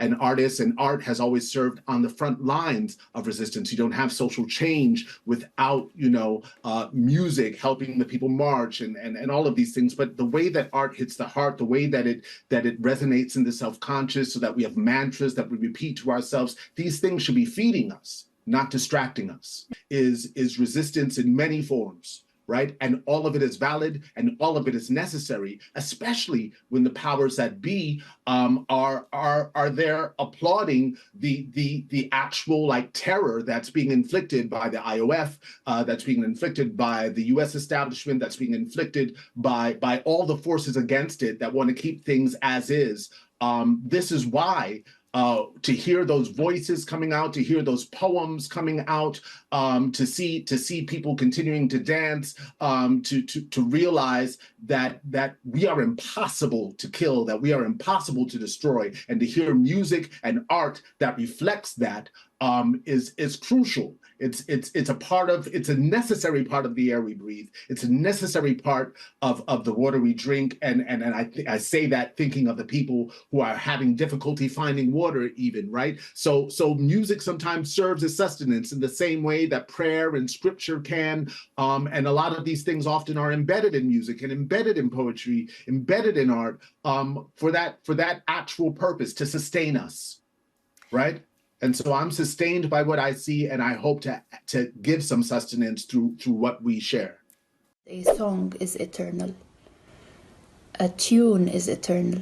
and artists, and art has always served on the front lines of resistance. You don't have social change without, music helping the people march and all of these things. But the way that art hits the heart, the way that it resonates in the self-conscious, so that we have mantras that we repeat to ourselves, these things should be feeding us, not distracting us, is resistance in many forms. Right? And all of it is valid and all of it is necessary, especially when the powers that be are there applauding the actual terror that's being inflicted by the IOF, that's being inflicted by the US establishment, that's being inflicted by all the forces against it that want to keep things as is. This is why to hear those voices coming out, to hear those poems coming out, to see people continuing to dance, to realize that we are impossible to kill, that we are impossible to destroy, and to hear music and art that reflects that is crucial. It's a necessary part of the air we breathe. It's a necessary part of the water we drink. And I say that thinking of the people who are having difficulty finding water even, right? So music sometimes serves as sustenance in the same way that prayer and scripture can. And a lot of these things often are embedded in music and embedded in poetry, embedded in art, for that actual purpose, to sustain us, right? And so I'm sustained by what I see, and I hope to give some sustenance through what we share. A song is eternal. A tune is eternal.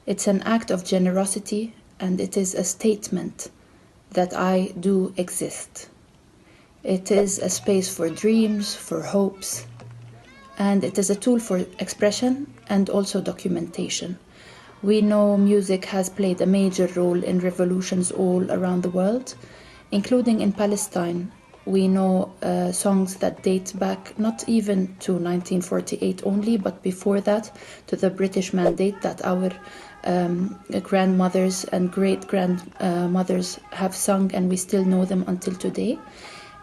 It's an act of generosity, and it is a statement that I do exist. It is a space for dreams, for hopes, and it is a tool for expression and also documentation. We know music has played a major role in revolutions all around the world, including in Palestine. We know songs that date back not even to 1948 only, but before that, to the British Mandate that our grandmothers and great-grandmothers have sung, and we still know them until today.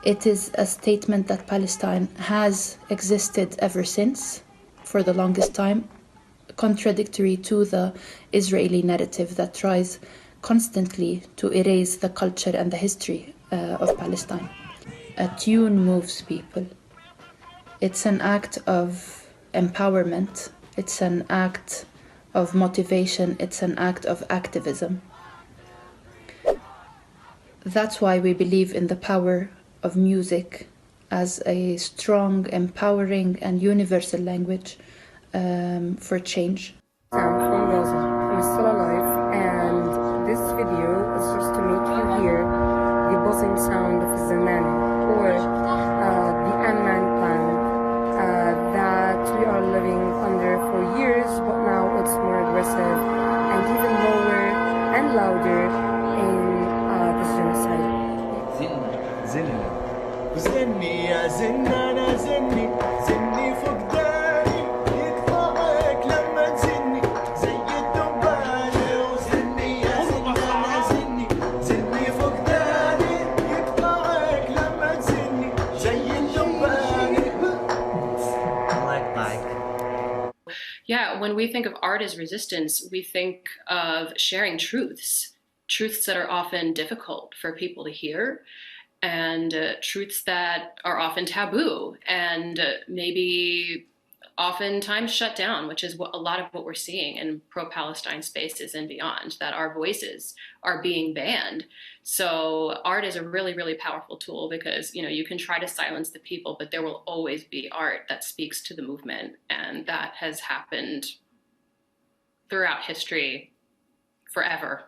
It is a statement that Palestine has existed ever since, for the longest time, contradictory to the Israeli narrative that tries constantly to erase the culture and the history of Palestine. A tune moves people. It's an act of empowerment. It's an act of motivation. It's an act of activism. That's why we believe in the power of music as a strong, empowering, and universal language for change. I'm from Gaza. I'm still alive, and this video is just to make you hear the buzzing sound of Zamani, or the unmanned planet that we are living under for years, but now it's more aggressive and even lower and louder in this genocide. زني يا زنانة زني زني فقداني يقطعك لما تزني زي الدبانة وزني يا زنانة زني زني فقداني يقطعك لما تزني زي الدبانة. Yeah, when we think of art as resistance, we think of sharing truths that are often difficult for people to hear, and truths that are often taboo and maybe oftentimes shut down, which is a lot of what we're seeing in pro-Palestine spaces and beyond, that our voices are being banned. So art is a really, really powerful tool because, you can try to silence the people, but there will always be art that speaks to the movement. And that has happened throughout history forever.